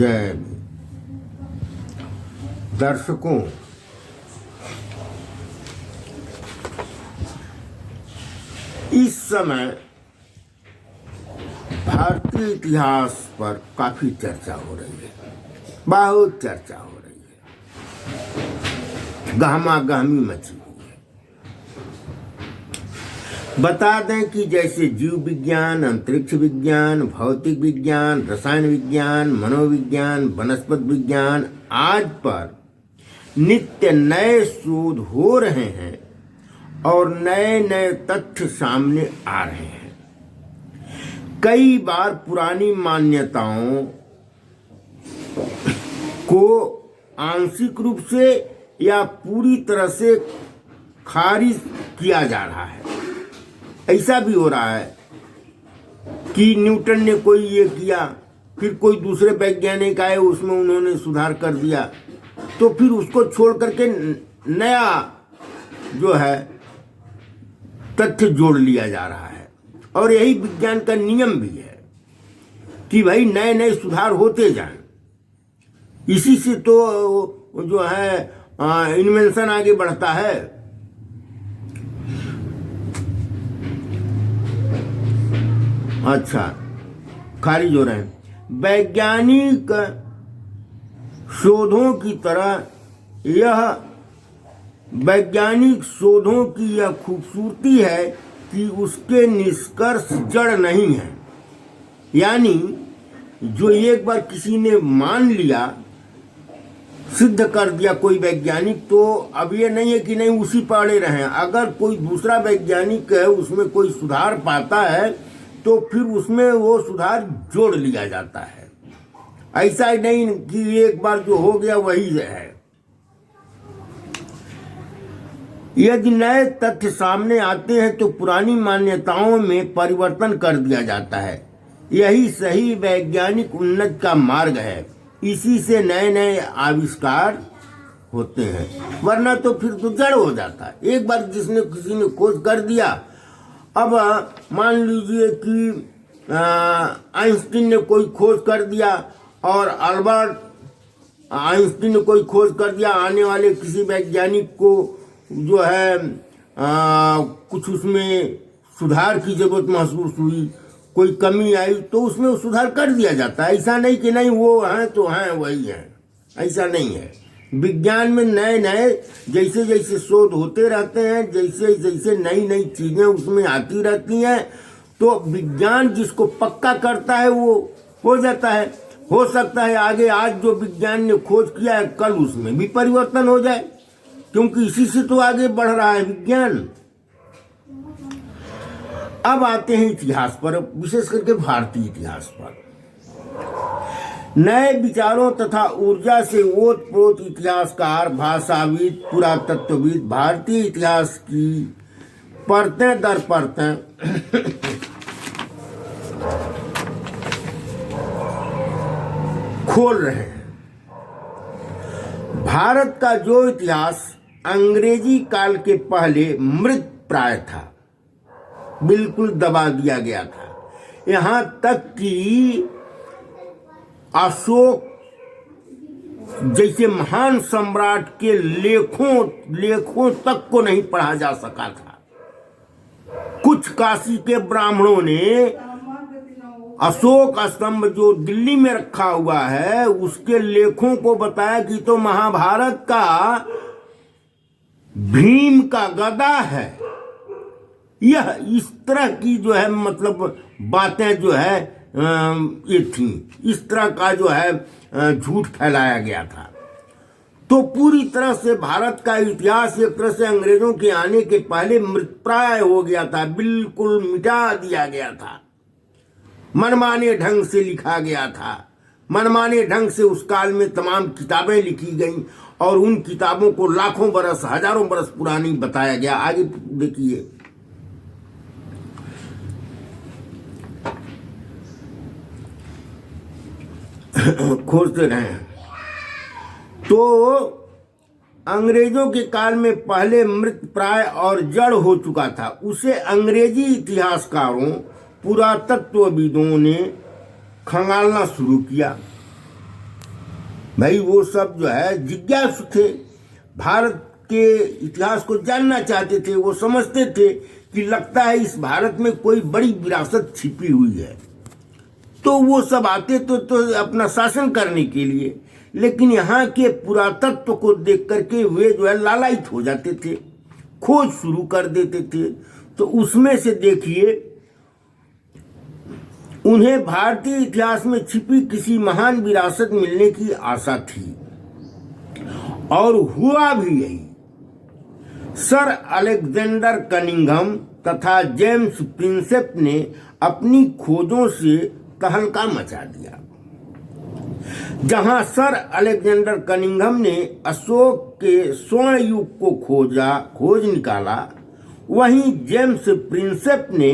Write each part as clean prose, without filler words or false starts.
जय दर्शकों, इस समय भारतीय इतिहास पर काफी चर्चा हो रही है, बहुत चर्चा हो रही है, गहमा गहमी मची हुई है। बता दें कि जैसे जीव विज्ञान, अंतरिक्ष विज्ञान, भौतिक विज्ञान, रसायन विज्ञान, मनोविज्ञान, वनस्पति विज्ञान आज पर नित्य नए शोध हो रहे हैं और नए नए तथ्य सामने आ रहे हैं। कई बार पुरानी मान्यताओं को आंशिक रूप से या पूरी तरह से खारिज किया जा रहा है। ऐसा भी हो रहा है कि न्यूटन ने कोई ये किया, फिर कोई दूसरे वैज्ञानिक आए, उसमें उन्होंने सुधार कर दिया, तो फिर उसको छोड़ करके नया जो है तथ्य जोड़ लिया जा रहा है। और यही विज्ञान का नियम भी है कि भाई नए नए सुधार होते जाएं। इसी से तो जो है इन्वेंशन आगे बढ़ता है। अच्छा, खारिज हो रहे हैं। वैज्ञानिक शोधों की तरह वैज्ञानिक शोधों की यह खूबसूरती है कि उसके निष्कर्ष जड़ नहीं है। यानी जो एक बार किसी ने मान लिया, सिद्ध कर दिया कोई वैज्ञानिक, तो अब ये नहीं है कि नहीं उसी पड़े रहें। अगर कोई दूसरा वैज्ञानिक है, उसमें कोई सुधार पाता है, तो फिर उसमें वो सुधार जोड़ लिया जाता है। ऐसा ही नहीं कि एक बार जो हो गया वही है। यदि नए तथ्य सामने आते हैं तो पुरानी मान्यताओं में परिवर्तन कर दिया जाता है। यही सही वैज्ञानिक उन्नति का मार्ग है। इसी से नए नए आविष्कार होते हैं, वरना तो फिर तो जड़ हो जाता है। एक बार किसी ने खोज कर दिया, अब मान लीजिए कि आइंस्टीन ने कोई खोज कर दिया और अल्बर्ट आइंस्टीन ने कोई खोज कर दिया, आने वाले किसी वैज्ञानिक को जो है कुछ उसमें सुधार की जरूरत महसूस हुई, कोई कमी आई, तो उसमें सुधार कर दिया जाता है। ऐसा नहीं कि नहीं वो हैं तो हैं वही हैं, ऐसा नहीं है। विज्ञान में नए नए जैसे जैसे शोध होते रहते हैं, जैसे जैसे नई नई चीजें उसमें आती रहती हैं, तो विज्ञान जिसको पक्का करता है वो हो जाता है। हो सकता है आगे आज जो विज्ञान ने खोज किया है, कल उसमें भी परिवर्तन हो जाए, क्योंकि इसी से तो आगे बढ़ रहा है विज्ञान। अब आते हैं इतिहास पर, विशेष करके भारतीय इतिहास पर। नए विचारों तथा ऊर्जा से ओतप्रोत इतिहासकार, भाषाविद, पुरातत्वविद भारतीय इतिहास की परतें दर परतें खोल रहे हैं। भारत का जो इतिहास अंग्रेजी काल के पहले मृत प्राय था, बिल्कुल दबा दिया गया था। यहां तक कि अशोक जैसे महान सम्राट के लेखों तक को नहीं पढ़ा जा सका था। कुछ काशी के ब्राह्मणों ने अशोक स्तंभ जो दिल्ली में रखा हुआ है, उसके लेखों को बताया कि तो महाभारत का भीम का गदा है। यह इस तरह की जो है मतलब बातें जो है ये थी, इस तरह का जो है झूठ फैलाया गया था। तो पूरी तरह से भारत का इतिहास एक तरह से अंग्रेजों के आने के पहले मृतप्राय हो गया था, बिल्कुल मिटा दिया गया था। मनमाने ढंग से लिखा गया था, मनमाने ढंग से उस काल में तमाम किताबें लिखी गईं और उन किताबों को लाखों बरस, हजारों बरस पुरानी बताया गया। आगे देखिए, खोजते रहे। तो अंग्रेजों के काल में पहले मृत प्राय और जड़ हो चुका था। उसे अंग्रेजी इतिहासकारों, पुरातत्वविदों ने खंगालना शुरू किया। भाई वो सब जो है जिज्ञासु थे, भारत के इतिहास को जानना चाहते थे। वो समझते थे कि लगता है इस भारत में कोई बड़ी विरासत छिपी हुई है। तो वो सब आते तो अपना शासन करने के लिए, लेकिन यहाँ के पुरातत्व को देख करके वे जो है लालायित हो जाते थे, खोज शुरू कर देते थे। तो उसमें से देखिए, उन्हें भारतीय इतिहास में छिपी किसी महान विरासत मिलने की आशा थी, और हुआ भी यही। सर अलेक्जेंडर कनिंघम तथा जेम्स प्रिंसेप ने अपनी खोजों से तहलका मचा दिया। जहां सर अलेक्जेंडर कनिंघम ने अशोक के स्वर्ण युग को खोज निकाला, वहीं जेम्स प्रिंसेप ने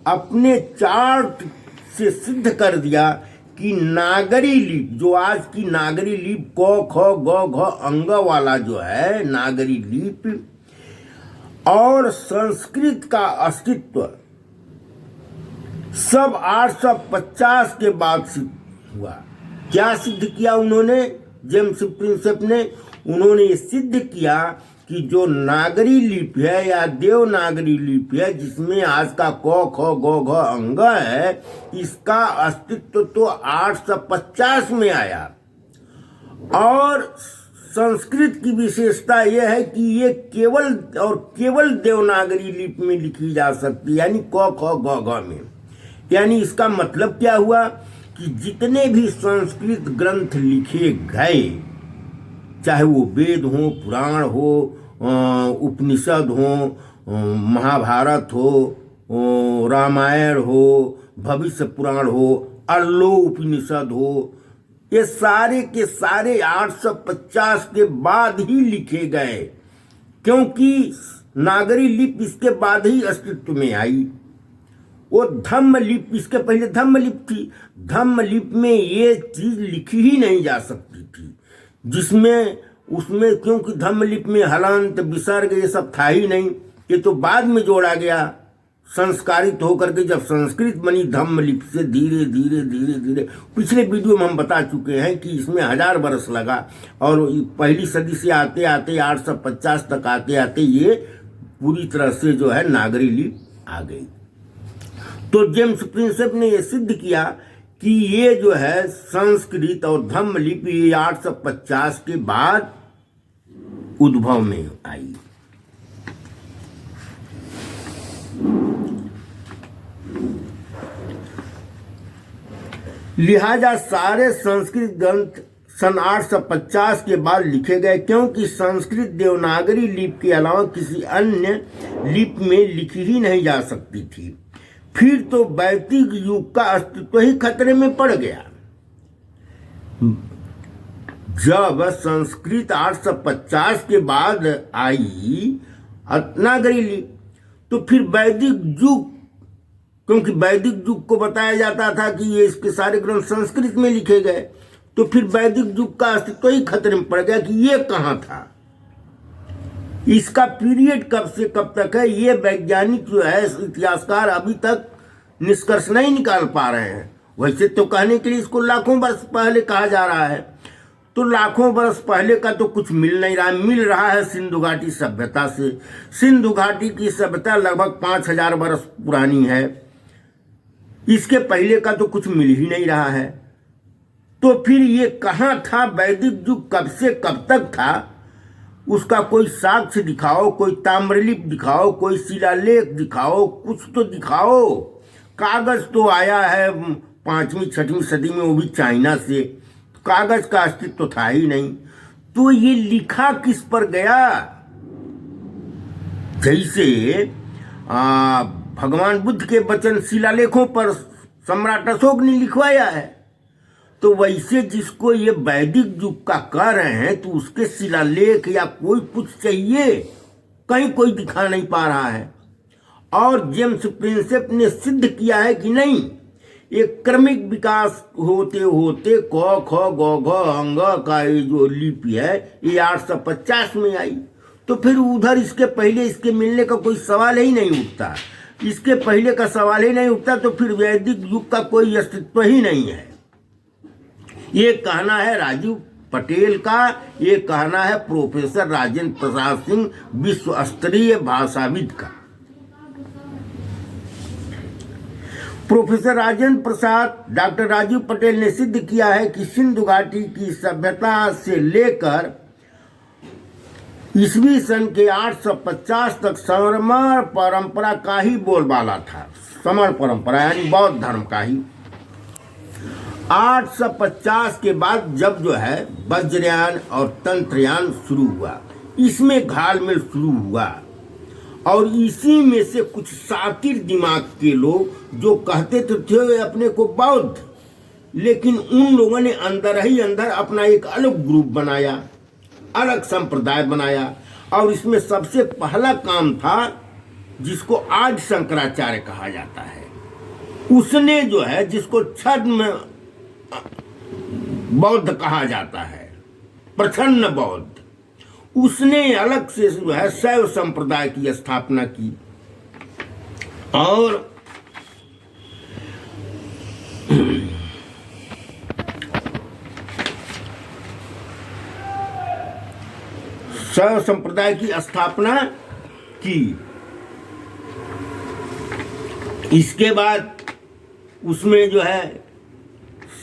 अपने चार्ट से सिद्ध कर दिया कि नागरी लिप, जो आज की नागरी लिप क ख ग घ अंग वाला जो है नागरी लिप, और संस्कृत का अस्तित्व सब 850 के बाद सिद्ध हुआ। क्या सिद्ध किया उन्होंने? जेम्स प्रिंसेप ने उन्होंने ये सिद्ध किया कि जो नागरी लिपि है या देवनागरी लिपि है, जिसमें आज का क ख ग घ अंग है, इसका अस्तित्व तो 850 में आया। और संस्कृत की विशेषता यह है कि ये केवल और केवल देवनागरी लिपि में लिखी जा सकती है, यानी क ख ग घ में। यानी इसका मतलब क्या हुआ कि जितने भी संस्कृत ग्रंथ लिखे गए, चाहे वो वेद हो, पुराण हो, उपनिषद हो, महाभारत हो, रामायण हो, भविष्य पुराण हो, अल्लो उपनिषद हो, ये सारे के सारे 850 के बाद ही लिखे गए, क्योंकि नागरी लिपि इसके बाद ही अस्तित्व में आई। वो धम्म लिपि, इसके पहले धम्म लिपि थी। धम्म लिपि में ये चीज लिखी ही नहीं जा सकती थी, जिसमें उसमें क्योंकि धम्म लिपि में हलंत विसर्ग ये सब था ही नहीं। ये तो बाद में जोड़ा गया, संस्कारित होकर के जब संस्कृत बनी धम्म लिपि से धीरे धीरे धीरे धीरे। पिछले वीडियो में हम बता चुके हैं कि इसमें 1000 वर्ष लगा, और पहली सदी से आते आते 850 तक आते आते ये पूरी तरह से जो है नागरी लिपि आ गई। तो जेम्स प्रिंसेप ने यह सिद्ध किया कि ये जो है संस्कृत और धम्म लिपि 850 के बाद उद्भव में आई। लिहाजा सारे संस्कृत ग्रंथ सन 850 के बाद लिखे गए, क्योंकि संस्कृत देवनागरी लिपि के अलावा किसी अन्य लिपि में लिखी ही नहीं जा सकती थी। फिर तो वैदिक युग का अस्तित्व ही खतरे में पड़ गया। जब संस्कृत 850 के बाद आई नागरी लिपि, तो फिर वैदिक युग, क्योंकि वैदिक युग को बताया जाता था कि ये इसके सारे ग्रंथ संस्कृत में लिखे गए, तो फिर वैदिक युग का अस्तित्व ही खतरे में पड़ गया कि ये कहाँ था। इसका पीरियड कब से कब तक है, ये वैज्ञानिक जो है इतिहासकार अभी तक निष्कर्ष नहीं निकाल पा रहे हैं। वैसे तो कहने के लिए इसको लाखों वर्ष पहले कहा जा रहा है, तो लाखों वर्ष पहले का तो कुछ मिल नहीं रहा। मिल रहा है सिंधु घाटी सभ्यता से। सिंधु घाटी की सभ्यता लगभग 5000 वर्ष पुरानी है, इसके पहले का तो कुछ मिल ही नहीं रहा है। तो फिर ये कहाँ था, वैदिक युग कब से कब तक था, उसका कोई साक्ष्य दिखाओ, कोई ताम्रलिपि दिखाओ, कोई शिलालेख दिखाओ, कुछ तो दिखाओ। कागज तो आया है 5वीं 6वीं सदी में, वो भी चाइना से। कागज का अस्तित्व था ही नहीं। तो ये लिखा किस पर गया? जैसे भगवान बुद्ध के वचन शिलालेखों पर सम्राट अशोक ने लिखवाया है, तो वैसे जिसको ये वैदिक युग का कह रहे हैं, तो उसके शिलालेख या कोई कुछ चाहिए, कहीं कोई दिखा नहीं पा रहा है। और जेम्स प्रिंसेप ने सिद्ध किया है कि नहीं, एक क्रमिक विकास होते होते क ख ग घ अंग का ये जो लिपि है ये 850 में आई। तो फिर उधर इसके पहले इसके मिलने का कोई सवाल ही नहीं उठता। इसके पहले का सवाल ही नहीं उठता, तो फिर वैदिक युग का कोई अस्तित्व ही नहीं है। ये कहना है राजीव पटेल का ये कहना है, प्रोफेसर राजेंद्र प्रसाद सिंह विश्व स्तरीय भाषाविद का। प्रोफेसर राजेंद्र प्रसाद डॉक्टर राजीव पटेल ने सिद्ध किया है कि सिंधु घाटी की सभ्यता से लेकर ईस्वी सन के 850 तक समर परंपरा का ही बोलबाला था। समर परंपरा यानी बौद्ध धर्म का ही। 850 के बाद जब जो है वज्रयान और तंत्रयान शुरू हुआ, इसमें घालमेल शुरू हुआ और इसी में से कुछ शातिर दिमाग के लोग जो कहते तो थे अपने को बौद्ध, लेकिन उन लोगों ने अंदर ही अंदर अपना एक अलग ग्रुप बनाया, अलग संप्रदाय बनाया। और इसमें सबसे पहला काम था जिसको आज शंकराचार्य कहा जाता है, उसने जो है जिसको छद्म बौद्ध कहा जाता है, प्रछन्न बौद्ध, उसने अलग से जो है शैव संप्रदाय की स्थापना की। और शैव संप्रदाय की स्थापना की। इसके बाद उसमें जो है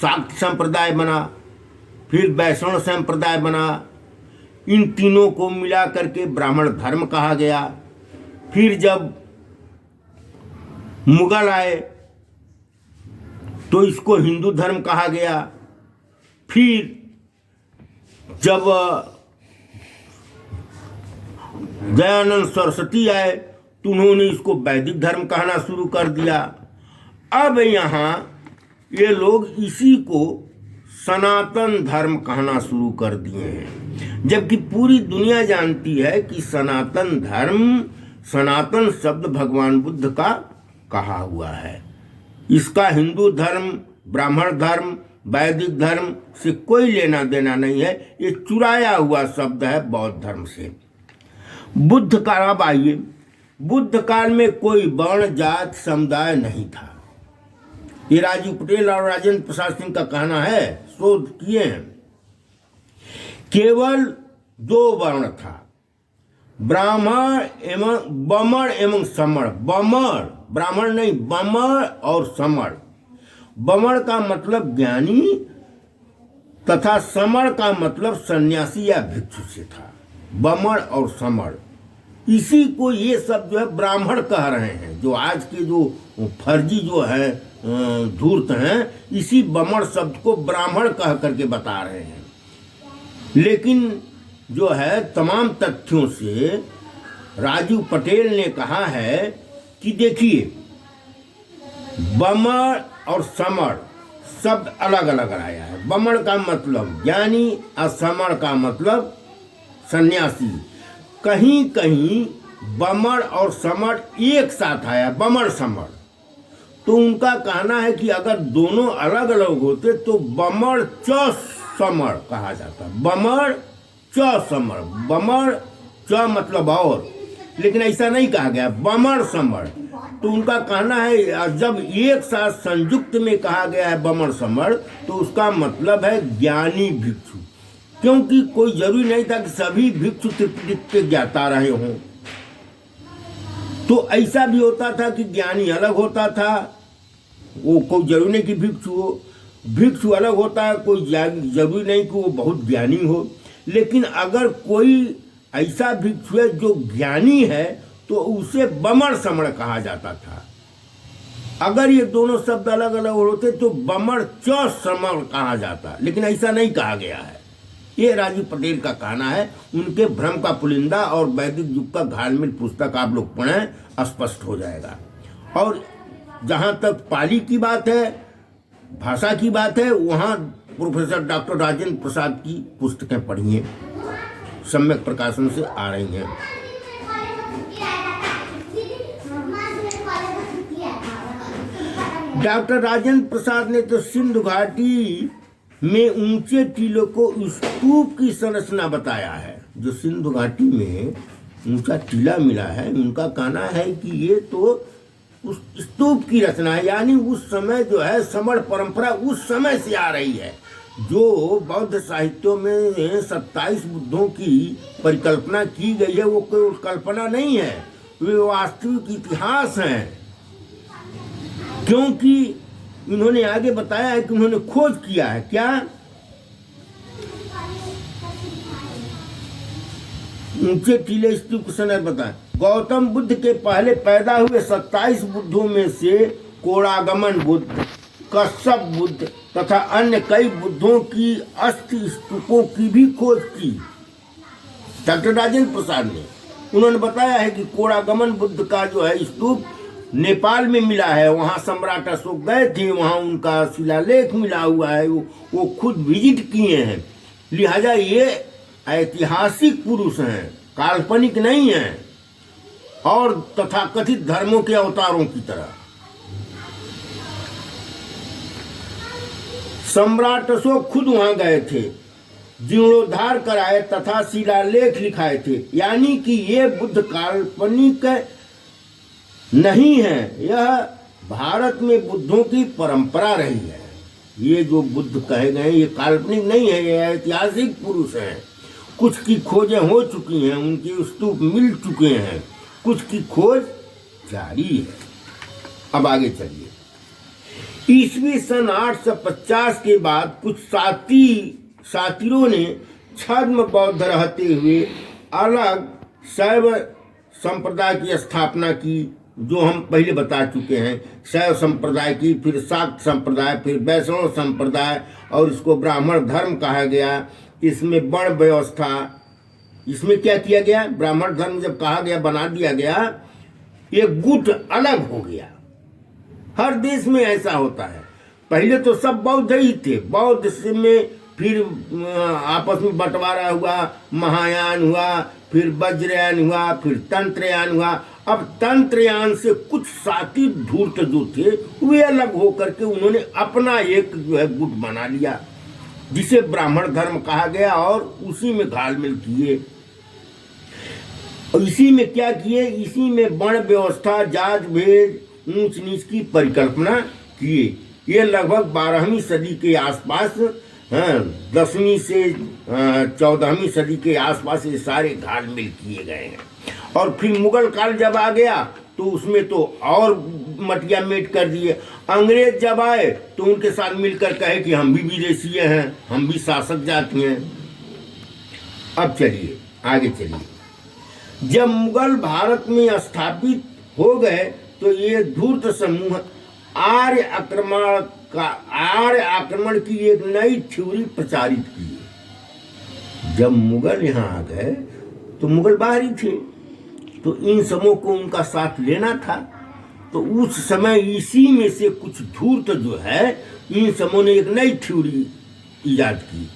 शाक्त संप्रदाय बना, फिर वैष्णव संप्रदाय बना। इन तीनों को मिला करके ब्राह्मण धर्म कहा गया। फिर जब मुगल आए तो इसको हिंदू धर्म कहा गया। फिर जब दयानंद सरस्वती आए तो उन्होंने इसको वैदिक धर्म कहना शुरू कर दिया। अब यहाँ ये लोग इसी को सनातन धर्म कहना शुरू कर दिए हैं, जबकि पूरी दुनिया जानती है कि सनातन धर्म, सनातन शब्द भगवान बुद्ध का कहा हुआ है। इसका हिंदू धर्म, ब्राह्मण धर्म, वैदिक धर्म से कोई लेना देना नहीं है। ये चुराया हुआ शब्द है बौद्ध धर्म से। बुद्ध काल, अब आइए, बुद्ध काल में कोई वर्ण जात समुदाय नहीं था। ये राजीव पटेल और राजेंद्र प्रसाद सिंह का कहना है, शोध किए हैं। केवल 2 वर्ण था, ब्राह्मण एवं बमण एवं समण। बमण, ब्राह्मण नहीं, बमण और समण। बमण का मतलब ज्ञानी तथा समण का मतलब सन्यासी या भिक्षु से था। बमण और समण, इसी को ये सब जो है ब्राह्मण कह रहे हैं। जो आज के जो फर्जी जो है धूर्त हैं, इसी बमण शब्द को ब्राह्मण कह करके बता रहे हैं। लेकिन जो है तमाम तथ्यों से राजीव पटेल ने कहा है कि देखिए, बमण और समण शब्द अलग अलग आया है। बमण का मतलब ज्ञानी और समण का मतलब सन्यासी। कहीं कहीं बमण और समण एक साथ आया, बमण समण। तो उनका कहना है कि अगर दोनों अलग अलग होते तो बमण च समण कहा जाता। बमण च समण, बमण च मतलब और, लेकिन ऐसा नहीं कहा गया, बमण समण। तो उनका कहना है जब एक साथ संयुक्त में कहा गया है बमण समण, तो उसका मतलब है ज्ञानी भिक्षु, क्योंकि कोई जरूरी नहीं था कि सभी भिक्षु त्रिपिटक के ज्ञाता रहे हों। तो ऐसा भी होता था कि ज्ञानी अलग होता था, वो कोई जरूरी नहीं कि भिक्षु हो। भिक्षु अलग होता है, कोई जरूरी नहीं कि वो बहुत ज्ञानी हो। लेकिन अगर कोई ऐसा भिक्षु है जो ज्ञानी है तो उसे बमण समण कहा जाता था। अगर ये दोनों शब्द अलग अलग होते तो बमण च समण कहा जाता, लेकिन ऐसा नहीं कहा गया है। ये राजीव पटेल का कहना है। उनके भ्रम का पुलिंदा और वैदिक युग का घालमेल पुस्तक आप लोग पढ़ें, स्पष्ट हो जाएगा। और जहाँ तक पाली की बात है, भाषा की बात है, वहाँ प्रोफेसर डॉक्टर राजेंद्र प्रसाद की पुस्तकें पढ़िए, सम्यक प्रकाशन से आ रही हैं। डॉक्टर राजेंद्र प्रसाद ने तो सिंधु घाटी में ऊंचे टीलों को स्तूप की संरचना बताया है। जो सिंधु घाटी में ऊंचा टीला मिला है, उनका कहना है कि ये तो उस स्तूप की रचना है, यानी उस समय जो है समण परंपरा उस समय से आ रही है। जो बौद्ध साहित्यों में 27 बुद्धों की परिकल्पना की गई है वो कोई कल्पना नहीं है, वे वास्तविक इतिहास हैं। क्योंकि इन्होंने आगे बताया है कि उन्होंने खोज किया है। क्या? ऊंचे टीले स्तूप कुशनर बताए गौतम बुद्ध के पहले पैदा हुए 27 बुद्धों में से कोड़ागमन बुद्ध, कश्यप बुद्ध तथा अन्य कई बुद्धों की अस्थि स्तूपों की भी खोज की डॉक्टर राजेंद्र प्रसाद ने। उन्होंने बताया है कि कोड़ागमन बुद्ध का जो है स्तूप नेपाल में मिला है। वहाँ सम्राट अशोक गए थे, वहाँ उनका शिलालेख मिला हुआ है, वो खुद विजिट किए हैं। लिहाजा ये ऐतिहासिक पुरुष हैं, काल्पनिक नहीं हैं और तथाकथित धर्मों के अवतारों की तरह। सम्राट अशोक खुद वहां गए थे, जीर्णोद्धार कराए तथा शिलालेख लिखाए थे। यानी कि ये बुद्ध काल्पनिक नहीं है, यह भारत में बुद्धों की परंपरा रही है। ये जो बुद्ध कहे गए ये काल्पनिक नहीं है, ये ऐतिहासिक पुरुष हैं। कुछ की खोजें हो चुकी हैं, उनके स्तूप मिल चुके हैं, कुछ की खोज जारी है। अब आगे चलिए। ईस्वी सन 850 के बाद कुछ सातिरों ने छद्म बौद्ध रहते हुए अलग शैव संप्रदाय की स्थापना की, जो हम पहले बता चुके हैं। शैव संप्रदाय की, फिर शाक्त संप्रदाय, फिर वैष्णव संप्रदाय और इसको ब्राह्मण धर्म कहा गया। इसमें वर्ण व्यवस्था, इसमें क्या किया गया? ब्राह्मण धर्म जब कहा गया, बना दिया गया, एक गुट अलग हो गया। हर देश में ऐसा होता है। पहले तो सब बौद्ध ही थे, बौद्ध से में फिर आपस में बंटवारा हुआ, महायान हुआ, फिर वज्रयान हुआ, फिर तंत्रयान हुआ। अब तंत्रयान से कुछ साथी धूर्त जो थे वे अलग होकर के उन्होंने अपना एक जो है गुट बना लिया, जिसे ब्राह्मण धर्म कहा गया और उसी में घालमेल किए। और इसी में क्या किए? इसी में वर्ण व्यवस्था, जात भेद, ऊंच नीच की परिकल्पना किए। ये लगभग 12वीं सदी के आसपास, 10वीं से 14वीं सदी के आसपास ये सारे घालमेल किए गए हैं। और फिर मुगल काल जब आ गया तो उसमें तो और मटिया मेट कर दिए। अंग्रेज जब आए तो उनके साथ मिलकर कहे कि हम भी विदेशी हैं, हम भी शासक जाति हैं। अब चलिए आगे चलिए। जब मुगल भारत में स्थापित हो गए तो ये धूर्त समूह आर्य आक्रमण की एक नई थ्योरी प्रचारित की। जब मुगल यहाँ आ गए तो मुगल बाहर ही थे, तो इन समूह को उनका साथ लेना था। तो उस समय इसी में से कुछ धूर्त जो है, इन समूह ने एक नई थ्योरी इजाद की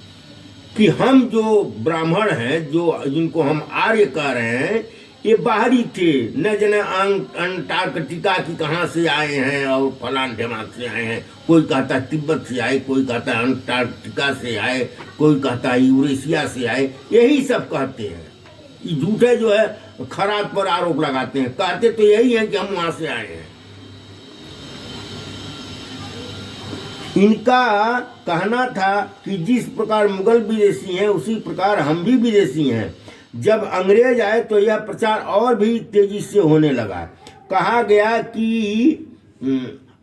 कि हम जो ब्राह्मण हैं, जो जिनको हम आर्य कह रहे हैं, ये बाहरी थे, न जाने अंटार्कटिका की कहाँ से आए हैं और फलान ढमाक से आए हैं। कोई कहता तिब्बत से आए, कोई कहता अंटार्कटिका से आए, कोई कहता यूरेशिया से आए। यही सब कहते हैं। ये झूठे जो है खरात पर आरोप लगाते हैं, कहते तो यही है कि हम वहां से आए हैं। इनका कहना था कि जिस प्रकार मुगल विदेशी हैं उसी प्रकार हम भी विदेशी हैं। जब अंग्रेज आए तो यह प्रचार और भी तेजी से होने लगा। कहा गया कि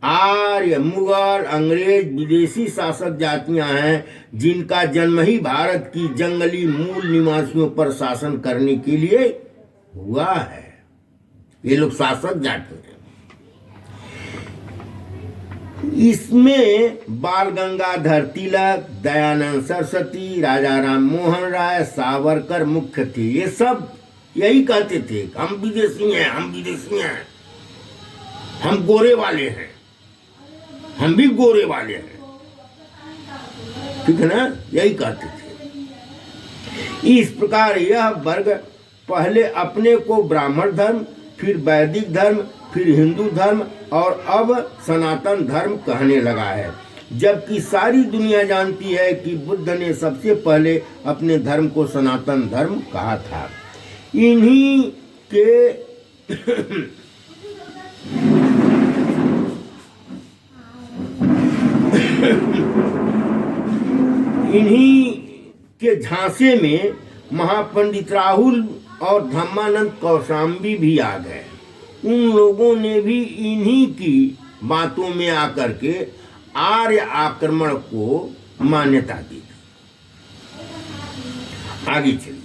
आर्य, मुगल, अंग्रेज विदेशी शासक जातियां हैं जिनका जन्म ही भारत की जंगली मूल निवासियों पर शासन करने के लिए हुआ है। ये लोग शासक जाति हैं। इसमें बाल गंगाधर तिलक, दयानंद सरस्वती, राजा राम मोहन राय, सावरकर मुख्य थे। ये सब यही कहते थे, हम विदेशी हैं, हम विदेशी हैं, हम गोरे वाले हैं, हम भी गोरे वाले हैं। ठीक है ना? यही कहते थे। इस प्रकार यह वर्ग पहले अपने को ब्राह्मण धर्म, फिर वैदिक धर्म, फिर हिंदू धर्म और अब सनातन धर्म कहने लगा है। जबकि सारी दुनिया जानती है कि बुद्ध ने सबसे पहले अपने धर्म को सनातन धर्म कहा था। इन्हीं के इन्हीं के झांसे में महापंडित राहुल और धम्मानंद कौशाम्बी भी आ गए। उन लोगों ने भी इन्हीं की बातों में आकर के आर्य आक्रमण को मान्यता दी। आगे चलिए।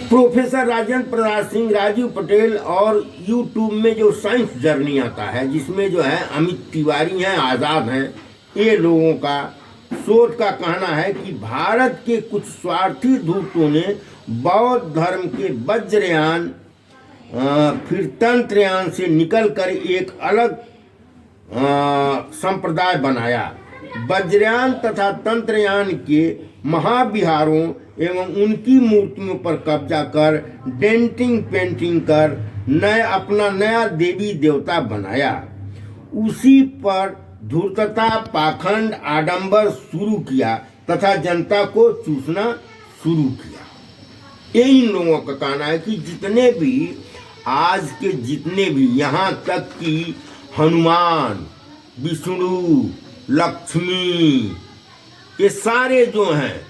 प्रोफेसर राजेंद्र प्रसाद सिंह, राजीव पटेल और यूट्यूब में जो साइंस जर्नी आता है, जिसमें जो है अमित तिवारी हैं, आज़ाद हैं, ये लोगों का शोध का कहना है कि भारत के कुछ स्वार्थी धूर्तों ने बौद्ध धर्म के वज्रयान फिर तंत्रयान से निकलकर एक अलग संप्रदाय बनाया। वज्रयान तथा तंत्रयान के महाविहारों एवं उनकी मूर्तियों पर कब्जा कर डेंटिंग पेंटिंग कर अपना नया देवी देवता बनाया। उसी पर धूर्तता, पाखंड, आडंबर शुरू किया तथा जनता को चूसना शुरू किया। ये इन लोगों का कहना है कि जितने भी आज के जितने भी, यहाँ तक कि हनुमान, विष्णु, लक्ष्मी, ये सारे जो हैं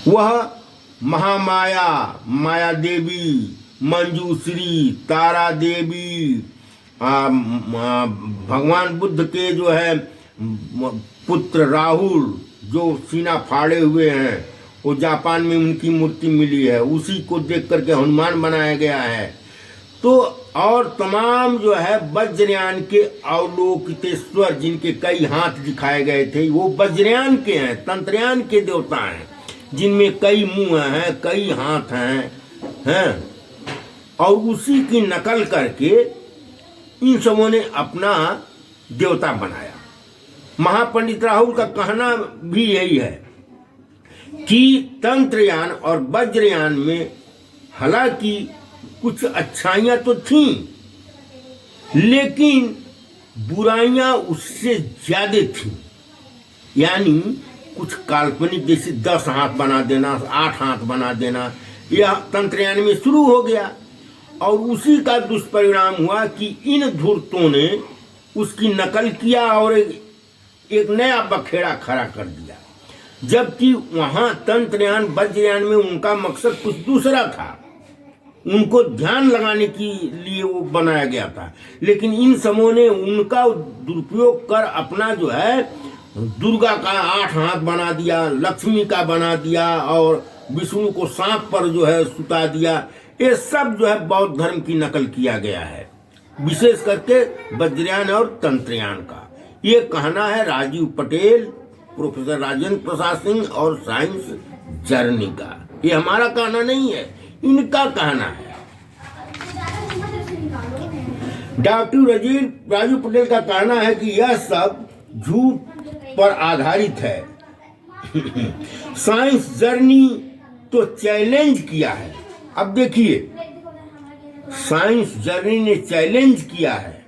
वह महामाया, माया देवी, मंजूश्री, तारा देवी, भगवान बुद्ध के जो है पुत्र राहुल जो सीना फाड़े हुए हैं, वो जापान में उनकी मूर्ति मिली है, उसी को देख करके हनुमान बनाया गया है। तो और तमाम जो है वज्रयान के अवलोकितेश्वर, जिनके कई हाथ दिखाए गए थे, वो वज्रयान के हैं, तंत्रयान के देवता हैं, जिनमें कई मुंह हैं, कई हाथ हैं, और उसी की नकल करके इन सबों ने अपना देवता बनाया। महापंडित राहुल का कहना भी यही है कि तंत्रयान और वज्रयान में हालांकि कुछ अच्छाइयां तो थीं, लेकिन बुराइयां उससे ज्यादा थीं। यानी कुछ काल्पनिक, जैसे 10 हाथ बना देना, 8 हाथ बना देना, यह तंत्रयान में शुरू हो गया। और उसी का दुष्परिणाम हुआ कि इन धूर्तों ने उसकी नकल किया और एक नया बखेड़ा खड़ा कर दिया, जबकि वहां तंत्रयान वज्रयान में उनका मकसद कुछ दूसरा था, उनको ध्यान लगाने के लिए वो बनाया गया था। लेकिन इन समूह ने उनका दुरुपयोग कर अपना जो है दुर्गा का 8 हाथ बना दिया, लक्ष्मी का बना दिया, और विष्णु को सांप पर जो है सुता दिया। ये सब जो है बौद्ध धर्म की नकल किया गया है, विशेष करके वज्रयान और तंत्रयान का। ये कहना है राजीव पटेल, प्रोफेसर राजेंद्र प्रसाद सिंह और साइंस जर्नी का। ये हमारा कहना नहीं है, इनका कहना है। डॉक्टर राजीव पटेल का कहना है कि यह सब झूठ पर आधारित है। साइंस जर्नी तो चैलेंज किया है। अब देखिए, साइंस जर्नी ने चैलेंज किया है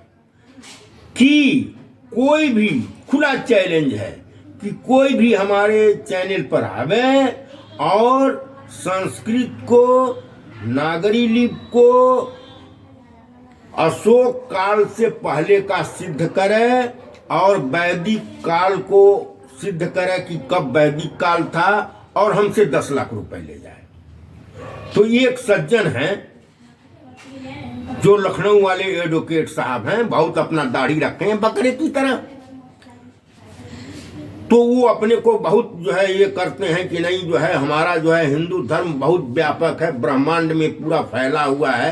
कि कोई भी, खुला चैलेंज है कि कोई भी हमारे चैनल पर आवे और संस्कृत को, नागरी लिपि को अशोक काल से पहले का सिद्ध करे और वैदिक काल को सिद्ध करे कि कब वैदिक काल था, और हमसे 10 लाख रुपए ले जाए। तो एक सज्जन हैं जो लखनऊ वाले एडवोकेट साहब हैं, बहुत अपना दाढ़ी रखे हैं बकरे की तरह। तो वो अपने को बहुत जो है ये करते हैं कि नहीं, जो है हमारा जो है हिंदू धर्म बहुत व्यापक है, ब्रह्मांड में पूरा फैला हुआ है।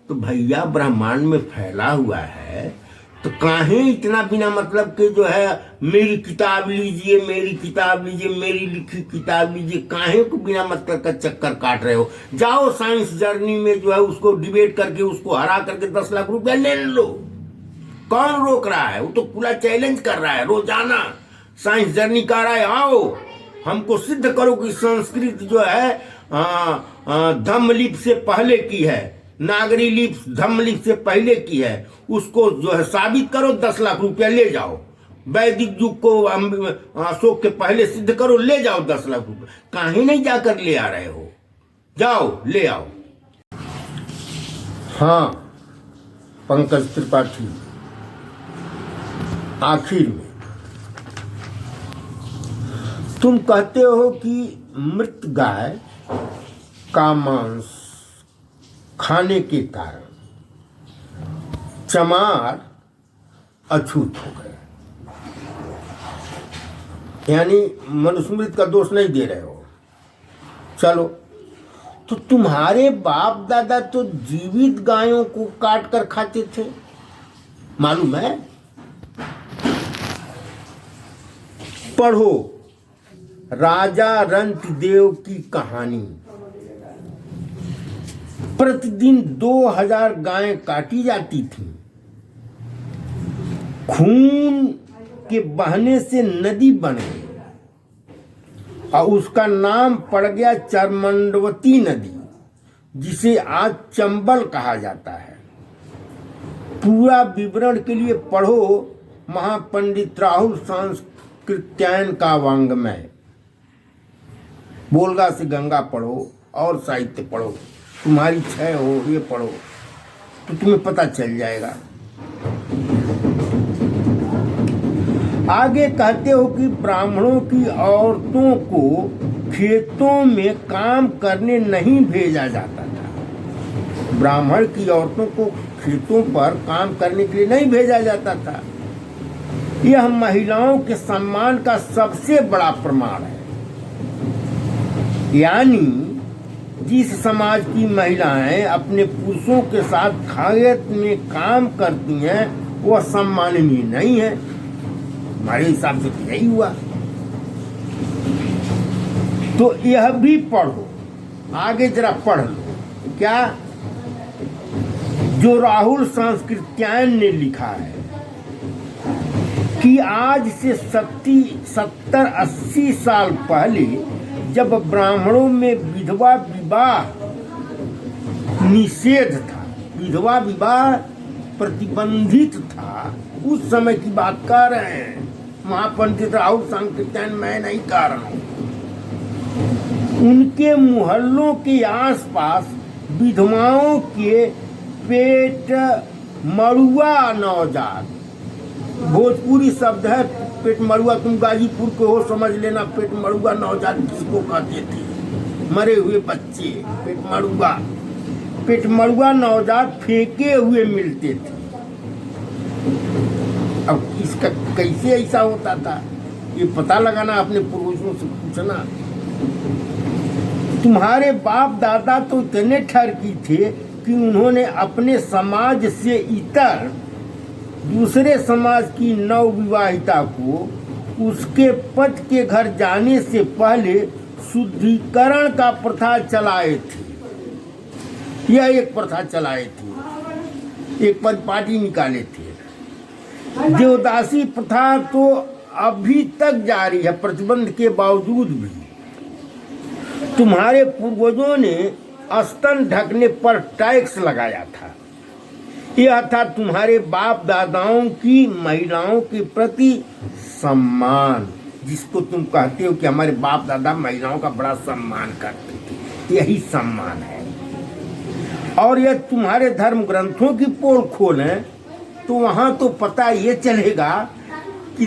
तो भैया ब्रह्मांड में फैला हुआ है तो काहे इतना बिना मतलब के जो है मेरी किताब लीजिए, मेरी किताब लीजिए, मेरी लिखी किताब लीजिए, काहे को बिना मतलब का चक्कर काट रहे हो? जाओ साइंस जर्नी में जो है उसको डिबेट करके, उसको हरा करके 10 लाख रुपया ले लो। कौन रोक रहा है? वो तो पूरा चैलेंज कर रहा है। रोजाना साइंस जर्नी कह रहा है आओ हमको सिद्ध करो कि संस्कृत जो है धम्मलिपि से पहले की है, नागरी लिपि धम्मलिपि से पहले की है, उसको जो है साबित करो, 10 लाख रुपया ले जाओ। वैदिक युग को अशोक के पहले सिद्ध करो, ले जाओ 10 लाख रुपया। काहे नहीं जाकर ले आ रहे हो? जाओ ले आओ। हाँ पंकज त्रिपाठी, आखिर में तुम कहते हो कि मृत गाय का मांस खाने के कारण चमार अछूत हो गए, यानी मनुस्मृति का दोष नहीं दे रहे हो। चलो, तो तुम्हारे बाप दादा तो जीवित गायों को काट कर खाते थे, मालूम है? पढ़ो राजा रंतदेव की कहानी। प्रतिदिन 2000 गायें काटी जाती थीं। खून के बहने से नदी बन गई और उसका नाम पड़ गया चरमंडवती नदी, जिसे आज चंबल कहा जाता है। पूरा विवरण के लिए पढ़ो महापंडित राहुल सांस्कृत्यायन का वाङ्मय। बोलगा से गंगा पढ़ो और साहित्य पढ़ो, तुम्हारी क्षय हो ये पढ़ो तो तुम्हें पता चल जाएगा। आगे कहते हो कि ब्राह्मणों की औरतों को खेतों में काम करने नहीं भेजा जाता था। ब्राह्मण की औरतों को खेतों पर काम करने के लिए नहीं भेजा जाता था। यह महिलाओं के सम्मान का सबसे बड़ा प्रमाण है। यानी जिस समाज की महिलाएं अपने पुरुषों के साथ खेत में काम करती हैं वह सम्माननीय नहीं है। हमारे हिसाब से तो यही हुआ। तो यह भी पढ़ो, आगे जरा पढ़ लो क्या जो राहुल सांस्कृत्यायन ने लिखा है कि आज से 70-80 साल पहले जब ब्राह्मणों में विधवा विवाह निषेध था, विधवा विवाह प्रतिबंधित था, उस समय की बात कर रहे हैं। महापंडित राहुल सांस्कृत्यायन मैं नहीं कह रहा हूं। उनके मोहल्लों के आसपास विधवाओं के पेट मड़ुआ नवजात, भोजपुरी शब्द है पेट मड़ुआ, तुम गाजीपुर के हो समझ लेना। पेट मड़ुआ नवजात किसको कहते थे? मरे हुए बच्चे पेट मड़ुआ नवजात फेंके हुए मिलते थे। अब इसका कैसे ऐसा होता था ये पता लगाना, अपने पूर्वजों से पूछना। तुम्हारे बाप दादा तो इतने ठरकी थे कि उन्होंने अपने समाज से इतर दूसरे समाज की नवविवाहिता को उसके पति के घर जाने से पहले शुद्धिकरण का प्रथा चलाए थे। यह एक प्रथा चलाए थे, एक परिपाटी निकाले थे। देवदासी प्रथा तो अभी तक जारी है प्रतिबंध के बावजूद भी। तुम्हारे पूर्वजों ने स्तन ढकने पर टैक्स लगाया था। यह था तुम्हारे बाप दादाओं की महिलाओं के प्रति सम्मान, जिसको तुम कहते हो कि हमारे बाप दादा महिलाओं का बड़ा सम्मान करते थे। यही सम्मान है। और यह तुम्हारे धर्म ग्रंथों की पोल खोलें तो वहां तो पता ये चलेगा कि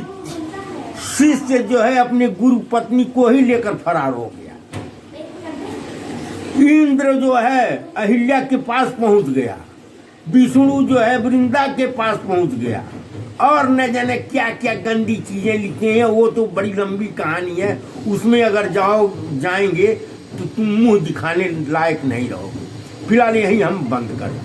शिष्य जो है अपने गुरु पत्नी को ही लेकर फरार हो गया। इंद्र जो है अहिल्या के पास पहुंच गया, विष्णु जो है वृंदा के पास पहुंच गया, और न जाने क्या क्या गंदी चीजें लिखी हैं। वो तो बड़ी लंबी कहानी है, उसमें अगर जाएंगे तो तुम मुंह दिखाने लायक नहीं रहोगे। फिलहाल यही हम बंद करें।